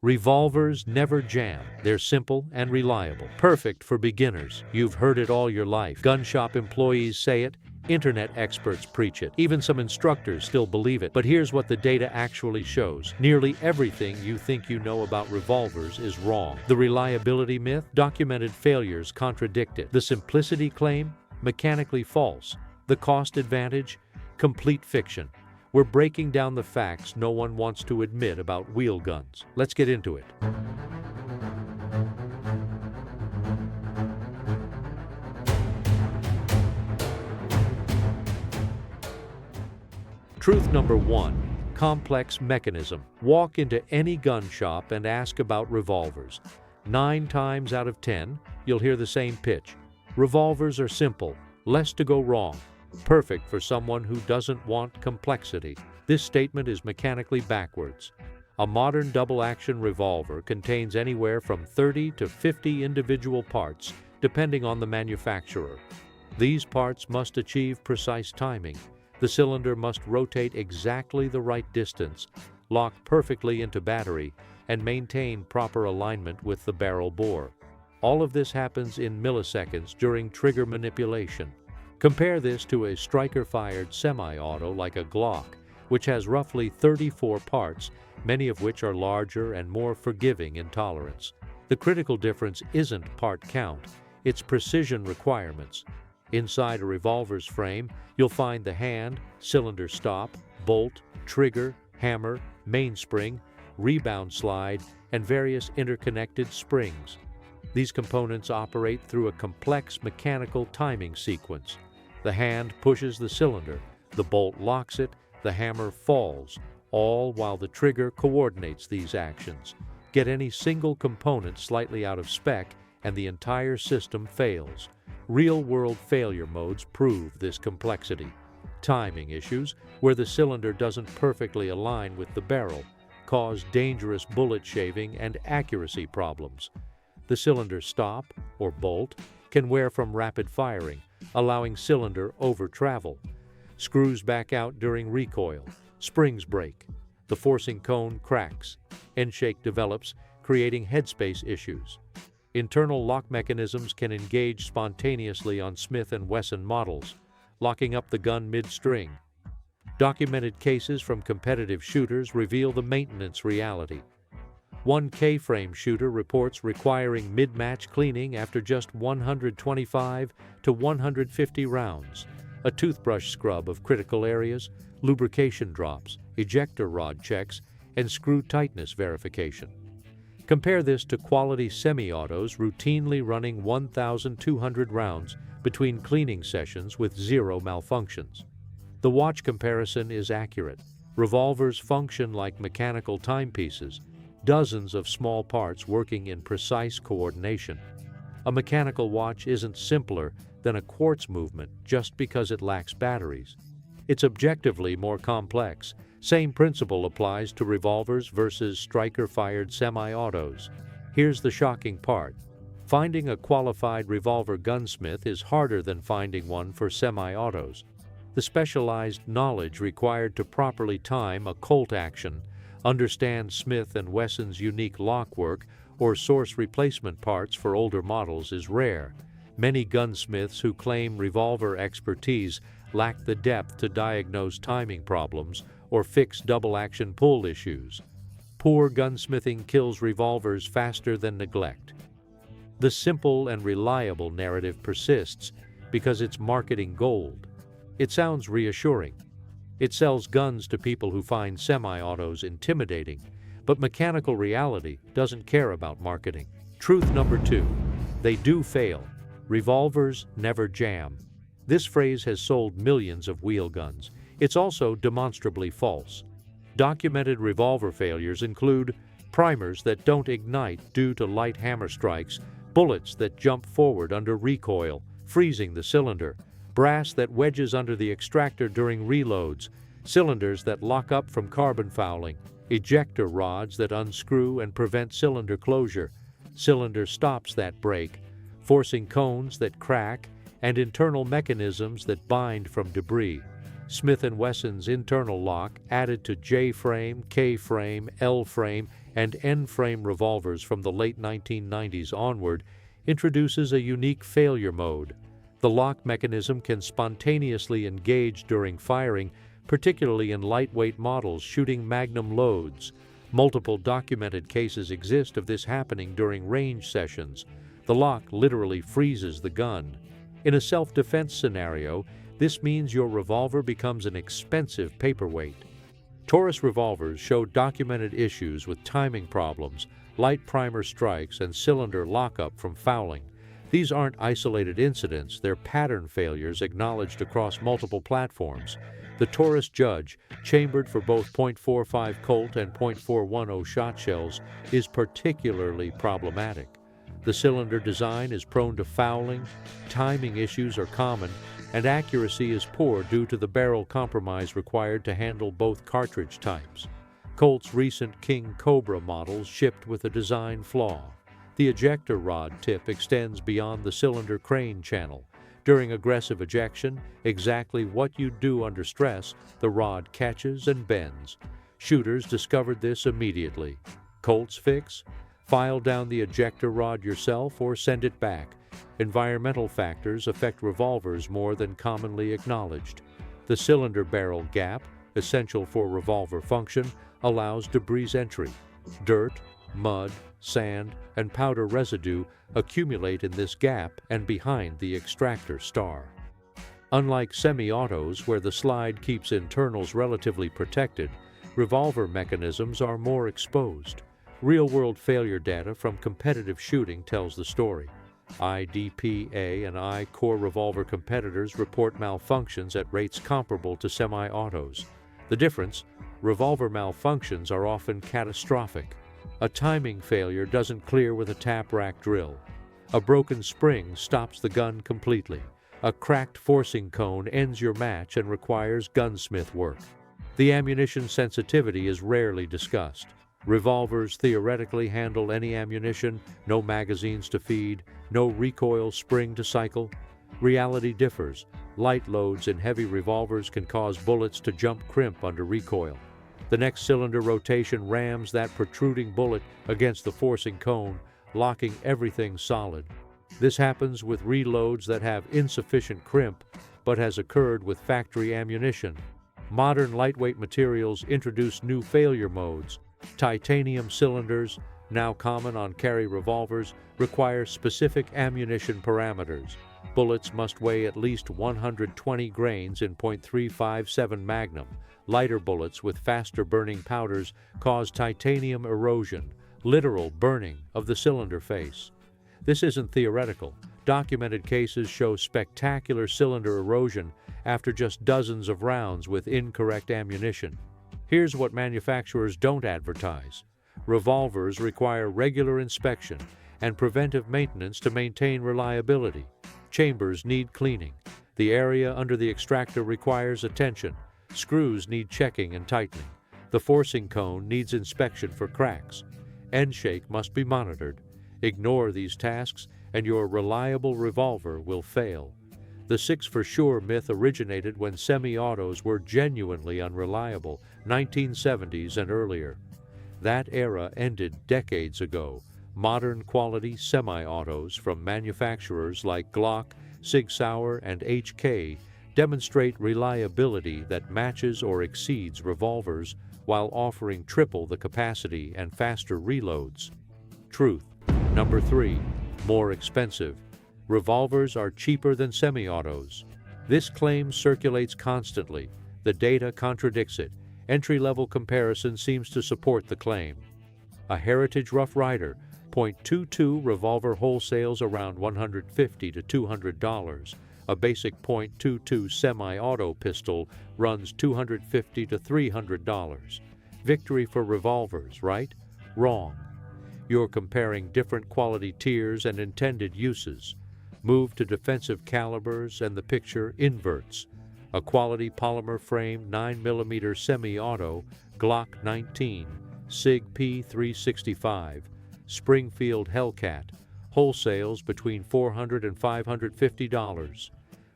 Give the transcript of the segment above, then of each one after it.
Revolvers never jam. They're simple and reliable. Perfect for beginners. You've heard it all your life. Gun shop employees say it. Internet experts preach it. Even some instructors still believe it. But here's what the data actually shows. Nearly everything you think you know about revolvers is wrong. The reliability myth, documented failures contradict it. The simplicity claim, mechanically false. The cost advantage, complete fiction. We're breaking down the facts no one wants to admit about wheel guns. Let's get into it. Truth number one, complex mechanism. Walk into any gun shop and ask about revolvers. 9 times out of 10, you'll hear the same pitch. Revolvers are simple, less to go wrong. Perfect for someone who doesn't want complexity. This statement is mechanically backwards. A modern double-action revolver contains anywhere from 30 to 50 individual parts, depending on the manufacturer. These parts must achieve precise timing. The cylinder must rotate exactly the right distance, lock perfectly into battery, and maintain proper alignment with the barrel bore. All of this happens in milliseconds during trigger manipulation. Compare this to a striker-fired semi-auto like a Glock, which has roughly 34 parts, many of which are larger and more forgiving in tolerance. The critical difference isn't part count, it's precision requirements. Inside a revolver's frame, you'll find the hand, cylinder stop, bolt, trigger, hammer, mainspring, rebound slide, and various interconnected springs. These components operate through a complex mechanical timing sequence. The hand pushes the cylinder, the bolt locks it, the hammer falls, all while the trigger coordinates these actions. Get any single component slightly out of spec, and the entire system fails. Real-world failure modes prove this complexity. Timing issues, where the cylinder doesn't perfectly align with the barrel, cause dangerous bullet shaving and accuracy problems. The cylinder stop, or bolt, can wear from rapid firing, allowing cylinder over-travel. Screws back out during recoil. Springs break. The forcing cone cracks. End-shake develops, creating headspace issues. Internal lock mechanisms can engage spontaneously on Smith & Wesson models, locking up the gun mid-string. Documented cases from competitive shooters reveal the maintenance reality. One K-frame shooter reports requiring mid-match cleaning after just 125 to 150 rounds, a toothbrush scrub of critical areas, lubrication drops, ejector rod checks, and screw tightness verification. Compare this to quality semi-autos routinely running 1,200 rounds between cleaning sessions with 0 malfunctions. The watch comparison is accurate. Revolvers function like mechanical timepieces, dozens of small parts working in precise coordination. A mechanical watch isn't simpler than a quartz movement just because it lacks batteries. It's objectively more complex. Same principle applies to revolvers versus striker-fired semi-autos. Here's the shocking part. Finding a qualified revolver gunsmith is harder than finding one for semi-autos. The specialized knowledge required to properly time a Colt action, understand Smith & Wesson's unique lockwork, or source replacement parts for older models is rare. Many gunsmiths who claim revolver expertise lack the depth to diagnose timing problems or fix double-action pull issues. Poor gunsmithing kills revolvers faster than neglect. The simple and reliable narrative persists because it's marketing gold. It sounds reassuring. It sells guns to people who find semi-autos intimidating, but mechanical reality doesn't care about marketing. Truth number 2, they do fail. Revolvers never jam. This phrase has sold millions of wheel guns. It's also demonstrably false. Documented revolver failures include primers that don't ignite due to light hammer strikes, bullets that jump forward under recoil, freezing the cylinder, brass that wedges under the extractor during reloads, cylinders that lock up from carbon fouling, ejector rods that unscrew and prevent cylinder closure, cylinder stops that break, forcing cones that crack, and internal mechanisms that bind from debris. Smith & Wesson's internal lock, added to J-frame, K-frame, L-frame, and end-frame revolvers from the late 1990s onward introduces a unique failure mode. The lock mechanism can spontaneously engage during firing, particularly in lightweight models shooting magnum loads. Multiple documented cases exist of this happening during range sessions. The lock literally freezes the gun. In a self-defense scenario, this means your revolver becomes an expensive paperweight. Taurus revolvers show documented issues with timing problems, light primer strikes, and cylinder lockup from fouling. These aren't isolated incidents, they're pattern failures acknowledged across multiple platforms. The Taurus Judge, chambered for both .45 Colt and .410 shot shells, is particularly problematic. The cylinder design is prone to fouling, timing issues are common, and accuracy is poor due to the barrel compromise required to handle both cartridge types. Colt's recent King Cobra models shipped with a design flaw. The ejector rod tip extends beyond the cylinder crane channel. During aggressive ejection, exactly what you do under stress, the rod catches and bends. Shooters discovered this immediately. Colt's fix? File down the ejector rod yourself or send it back. Environmental factors affect revolvers more than commonly acknowledged. The cylinder barrel gap, essential for revolver function, allows debris entry. Dirt, mud, sand, and powder residue accumulate in this gap and behind the extractor star. Unlike semi-autos, where the slide keeps internals relatively protected, revolver mechanisms are more exposed. Real-world failure data from competitive shooting tells the story. IDPA and I-Core revolver competitors report malfunctions at rates comparable to semi-autos. The difference? Revolver malfunctions are often catastrophic. A timing failure doesn't clear with a tap rack drill. A broken spring stops the gun completely. A cracked forcing cone ends your match and requires gunsmith work. The ammunition sensitivity is rarely discussed. Revolvers theoretically handle any ammunition, no magazines to feed, no recoil spring to cycle. Reality differs. Light loads in heavy revolvers can cause bullets to jump crimp under recoil. The next cylinder rotation rams that protruding bullet against the forcing cone, locking everything solid. This happens with reloads that have insufficient crimp, but has occurred with factory ammunition. Modern lightweight materials introduce new failure modes. Titanium cylinders, now common on carry revolvers, require specific ammunition parameters. Bullets must weigh at least 120 grains in .357 Magnum. Lighter bullets with faster burning powders cause titanium erosion, literal burning of the cylinder face. This isn't theoretical. Documented cases show spectacular cylinder erosion after just dozens of rounds with incorrect ammunition. Here's what manufacturers don't advertise. Revolvers require regular inspection and preventive maintenance to maintain reliability. Chambers need cleaning. The area under the extractor requires attention. Screws need checking and tightening. The forcing cone needs inspection for cracks. End shake must be monitored. Ignore these tasks and your reliable revolver will fail. The 6 for sure myth originated when semi-autos were genuinely unreliable, 1970s and earlier. That era ended decades ago. Modern quality semi-autos from manufacturers like Glock, Sig Sauer, and HK demonstrate reliability that matches or exceeds revolvers while offering triple the capacity and faster reloads. Truth. Number 3. More expensive. Revolvers are cheaper than semi-autos. This claim circulates constantly. The data contradicts it. Entry-level comparison seems to support the claim. A Heritage Rough Rider .22 revolver wholesales around $150 to $200. A basic .22 semi-auto pistol runs $250 to $300. Victory for revolvers, right? Wrong. You're comparing different quality tiers and intended uses. Move to defensive calibers and the picture inverts. A quality polymer frame 9mm semi-auto, Glock 19, Sig P365, Springfield Hellcat, wholesales between $400 and $550.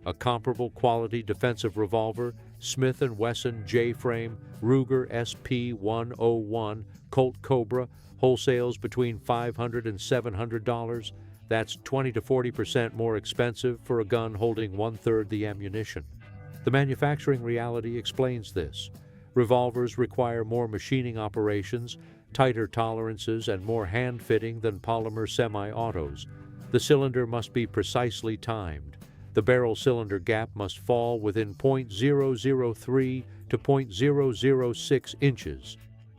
A comparable quality defensive revolver, Smith & Wesson J-Frame, Ruger SP-101, Colt Cobra, wholesales between $500 and $700. That's 20 to 40% more expensive for a gun holding one-third the ammunition. The manufacturing reality explains this. Revolvers require more machining operations, tighter tolerances, and more hand-fitting than polymer semi-autos. The cylinder must be precisely timed. The barrel-cylinder gap must fall within .003 to .006 inches.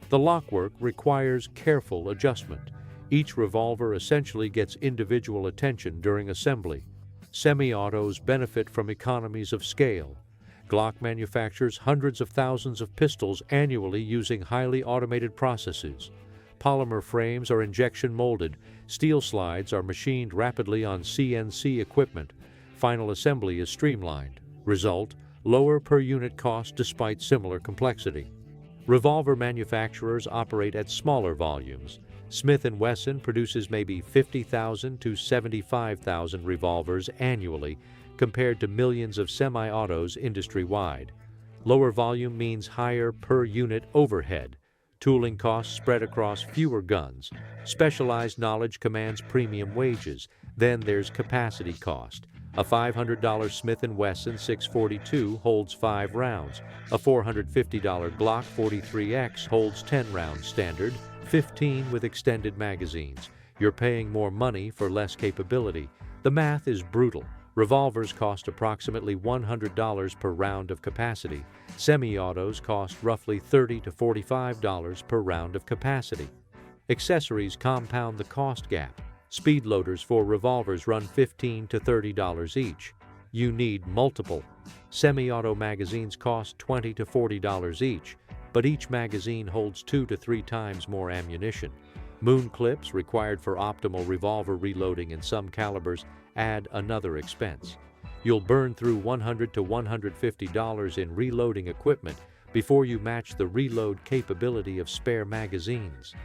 The lockwork requires careful adjustment. Each revolver essentially gets individual attention during assembly. Semi-autos benefit from economies of scale. Glock manufactures hundreds of thousands of pistols annually using highly automated processes. Polymer frames are injection molded. Steel slides are machined rapidly on CNC equipment. Final assembly is streamlined. Result: lower per unit cost despite similar complexity. Revolver manufacturers operate at smaller volumes. Smith & Wesson produces maybe 50,000 to 75,000 revolvers annually, compared to millions of semi-autos industry-wide. Lower volume means higher per-unit overhead. Tooling costs spread across fewer guns. Specialized knowledge commands premium wages. Then there's capacity cost. A $500 Smith & Wesson 642 holds 5 rounds. A $450 Glock 43X holds 10 rounds standard, 15 with extended magazines. You're paying more money for less capability. The math is brutal. Revolvers cost approximately $100 per round of capacity. Semi-autos cost roughly $30 to $45 per round of capacity. Accessories compound the cost gap. Speed loaders for revolvers run $15 to $30 each. You need multiple. Semi-auto magazines cost $20 to $40 each, but each magazine holds 2 to 3 times more ammunition. Moon clips required for optimal revolver reloading in some calibers add another expense. You'll burn through $100 to $150 in reloading equipment before you match the reload capability of spare magazines.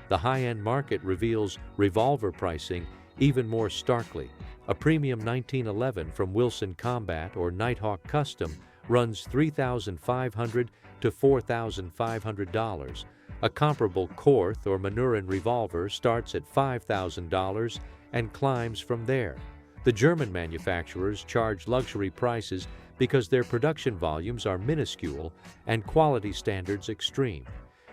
The high-end market reveals revolver pricing even more starkly. A premium 1911 from Wilson Combat or Nighthawk Custom runs $3,500 to $4,500. A comparable Korth or Manurin revolver starts at $5,000 and climbs from there. The German manufacturers charge luxury prices because their production volumes are minuscule and quality standards extreme.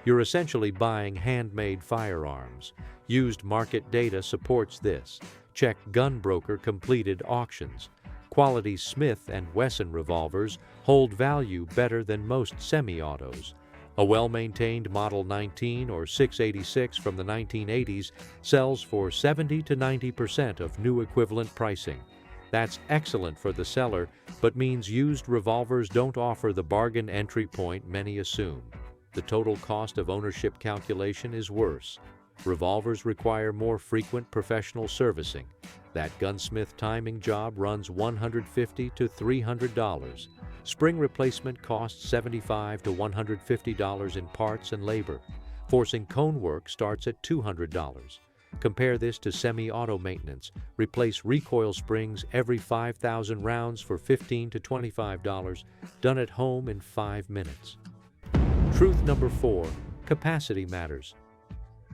You're essentially buying handmade firearms. Used market data supports this. Check Gunbroker completed auctions. Quality Smith & Wesson revolvers hold value better than most semi-autos. A well-maintained Model 19 or 686 from the 1980s sells for 70 to 90% of new equivalent pricing. That's excellent for the seller, but means used revolvers don't offer the bargain entry point many assume. The total cost of ownership calculation is worse. Revolvers require more frequent professional servicing. That gunsmith timing job runs $150 to $300. Spring replacement costs $75 to $150 in parts and labor. Forcing cone work starts at $200. Compare this to semi-auto maintenance. Replace recoil springs every 5,000 rounds for $15 to $25, done at home in 5 minutes. Truth number 4, capacity matters.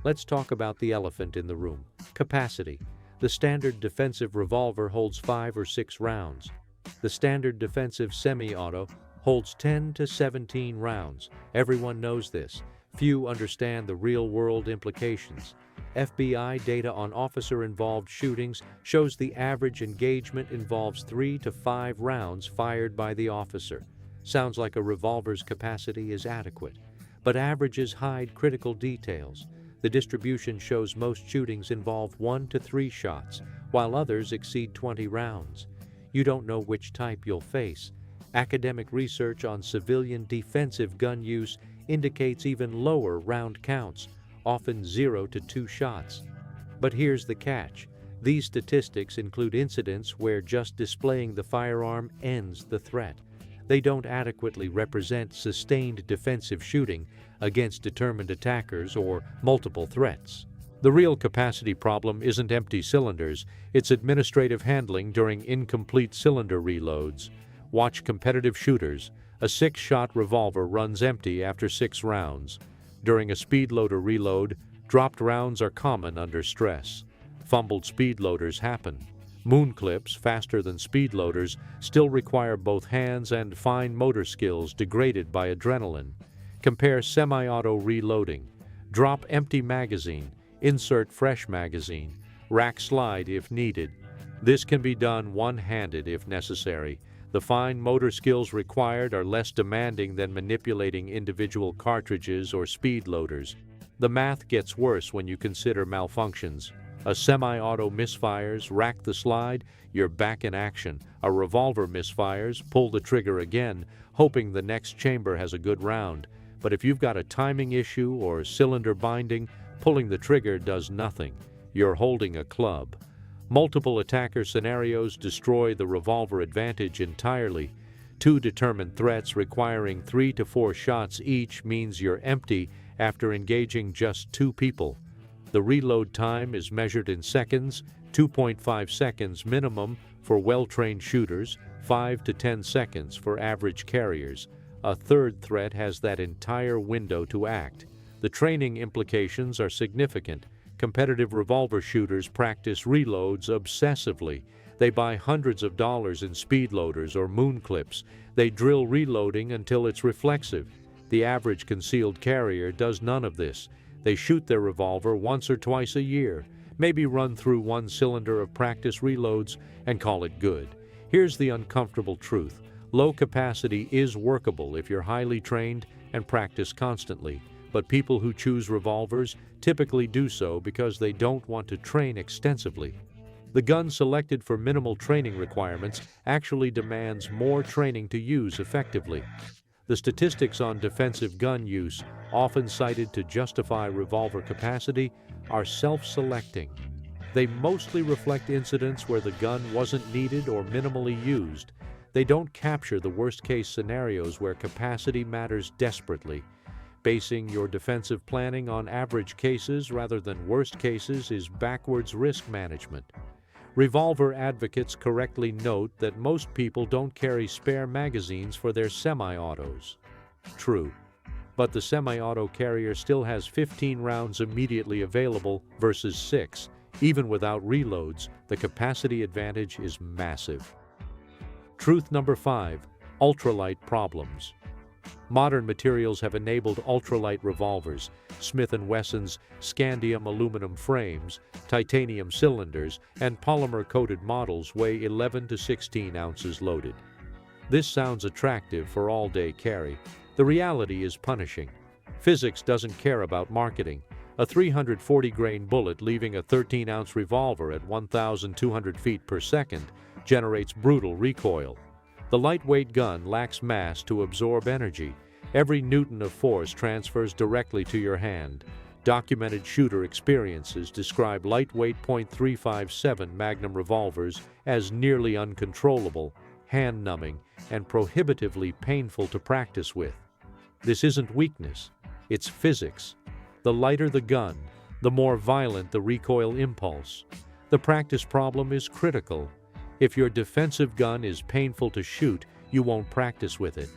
Let's talk about the elephant in the room, capacity. The standard defensive revolver holds 5 or 6 rounds. The standard defensive semi-auto holds 10 to 17 rounds. Everyone knows this. Few understand the real-world implications. FBI data on officer-involved shootings shows the average engagement involves 3 to 5 rounds fired by the officer. Sounds like a revolver's capacity is adequate, but averages hide critical details. The distribution shows most shootings involve 1 to 3 shots, while others exceed 20 rounds. You don't know which type you'll face. Academic research on civilian defensive gun use indicates even lower round counts, often 0 to 2 shots. But here's the catch. These statistics include incidents where just displaying the firearm ends the threat. They don't adequately represent sustained defensive shooting against determined attackers or multiple threats. The real capacity problem isn't empty cylinders, it's administrative handling during incomplete cylinder reloads. Watch competitive shooters. A 6-shot revolver runs empty after 6 rounds. During a speed loader reload, dropped rounds are common under stress. Fumbled speed loaders happen. Moon clips, faster than speed loaders, still require both hands and fine motor skills degraded by adrenaline. Compare semi-auto reloading. Drop empty magazine, insert fresh magazine, rack slide if needed. This can be done one-handed if necessary. The fine motor skills required are less demanding than manipulating individual cartridges or speed loaders. The math gets worse when you consider malfunctions. A semi-auto misfires, rack the slide, you're back in action. A revolver misfires, pull the trigger again, hoping the next chamber has a good round. But if you've got a timing issue or cylinder binding, pulling the trigger does nothing. You're holding a club. Multiple attacker scenarios destroy the revolver advantage entirely. 2 determined threats requiring 3 to 4 shots each means you're empty after engaging just 2 people. The reload time is measured in seconds, 2.5 seconds minimum for well-trained shooters, 5 to 10 seconds for average carriers. A third threat has that entire window to act. The training implications are significant. Competitive revolver shooters practice reloads obsessively. They buy hundreds of dollars in speed loaders or moon clips. They drill reloading until it's reflexive. The average concealed carrier does none of this. They shoot their revolver once or twice a year, maybe run through 1 cylinder of practice reloads and call it good. Here's the uncomfortable truth. Low capacity is workable if you're highly trained and practice constantly. But people who choose revolvers typically do so because they don't want to train extensively. The gun selected for minimal training requirements actually demands more training to use effectively. The statistics on defensive gun use, often cited to justify revolver capacity, are self-selecting. They mostly reflect incidents where the gun wasn't needed or minimally used. They don't capture the worst-case scenarios where capacity matters desperately. Basing your defensive planning on average cases rather than worst cases is backwards risk management. Revolver advocates correctly note that most people don't carry spare magazines for their semi-autos. True, but the semi-auto carrier still has 15 rounds immediately available versus 6. Even without reloads, the capacity advantage is massive. Truth number 5. Ultralight problems. Modern materials have enabled ultralight revolvers. Smith & Wesson's scandium aluminum frames, titanium cylinders, and polymer-coated models weigh 11 to 16 ounces loaded. This sounds attractive for all-day carry. The reality is punishing. Physics doesn't care about marketing. A 340-grain bullet leaving a 13-ounce revolver at 1,200 feet per second generates brutal recoil. The lightweight gun lacks mass to absorb energy. Every newton of force transfers directly to your hand. Documented shooter experiences describe lightweight .357 Magnum revolvers as nearly uncontrollable, hand-numbing, and prohibitively painful to practice with. This isn't weakness, it's physics. The lighter the gun, the more violent the recoil impulse. The practice problem is critical. If your defensive gun is painful to shoot, you won't practice with it.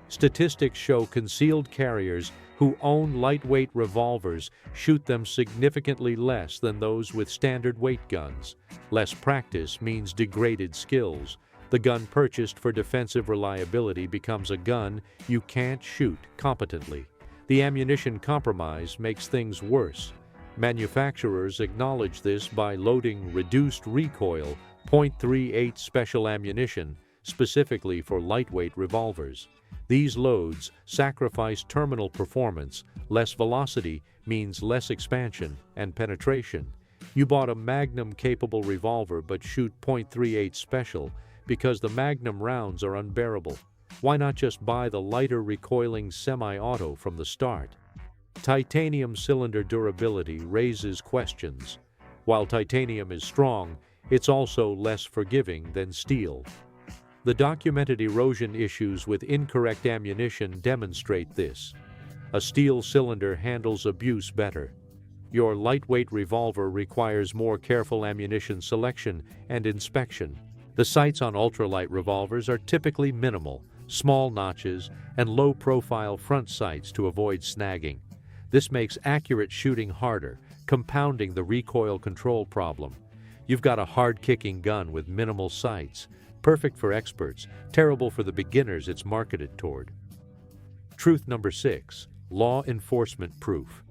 Statistics show concealed carriers who own lightweight revolvers shoot them significantly less than those with standard weight guns. Less practice means degraded skills. The gun purchased for defensive reliability becomes a gun you can't shoot competently. The ammunition compromise makes things worse. Manufacturers acknowledge this by loading reduced recoil .38 special ammunition specifically for lightweight revolvers. These loads sacrifice terminal performance. Less velocity means less expansion and penetration. You bought a Magnum-capable revolver but shoot .38 special because the Magnum rounds are unbearable. Why not just buy the lighter recoiling semi-auto from the start? Titanium cylinder durability raises questions. While titanium is strong, it's also less forgiving than steel. The documented erosion issues with incorrect ammunition demonstrate this. A steel cylinder handles abuse better. Your lightweight revolver requires more careful ammunition selection and inspection. The sights on ultralight revolvers are typically minimal. small notches, and low-profile front sights to avoid snagging. This makes accurate shooting harder, compounding the recoil control problem. You've got a hard-kicking gun with minimal sights, perfect for experts, terrible for the beginners it's marketed toward. Truth number 6. Law enforcement proof.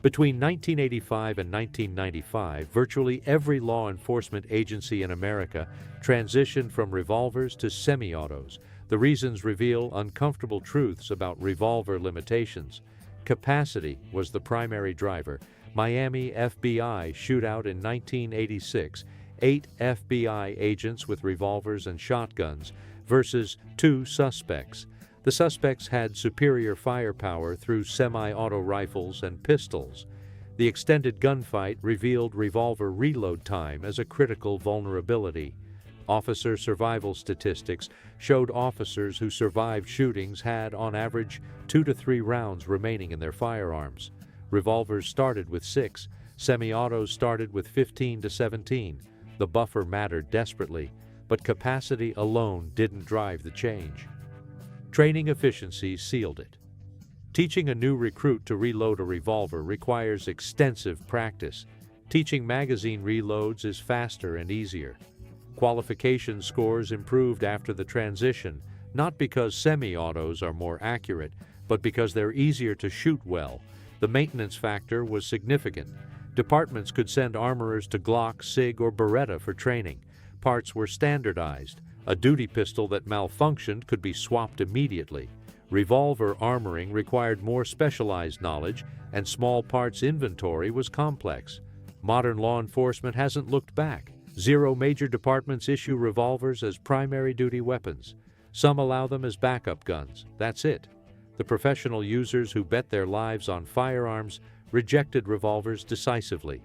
Between 1985 and 1995, virtually every law enforcement agency in America transitioned from revolvers to semi-autos. The reasons reveal uncomfortable truths about revolver limitations. Capacity was the primary driver. Miami FBI shootout in 1986, 8 FBI agents with revolvers and shotguns versus 2 suspects. The suspects had superior firepower through semi-auto rifles and pistols. The extended gunfight revealed revolver reload time as a critical vulnerability. Officer survival statistics showed officers who survived shootings had, on average, 2 to 3 rounds remaining in their firearms. Revolvers started with 6, semi-autos started with 15 to 17. The buffer mattered desperately, but capacity alone didn't drive the change. Training efficiency sealed it. Teaching a new recruit to reload a revolver requires extensive practice. Teaching magazine reloads is faster and easier. Qualification scores improved after the transition, not because semi-autos are more accurate, but because they're easier to shoot well. The maintenance factor was significant. Departments could send armorers to Glock, SIG, or Beretta for training. Parts were standardized. A duty pistol that malfunctioned could be swapped immediately. Revolver armoring required more specialized knowledge, and small parts inventory was complex. Modern law enforcement hasn't looked back. 0 major departments issue revolvers as primary duty weapons. Some allow them as backup guns. That's it. The professional users who bet their lives on firearms rejected revolvers decisively.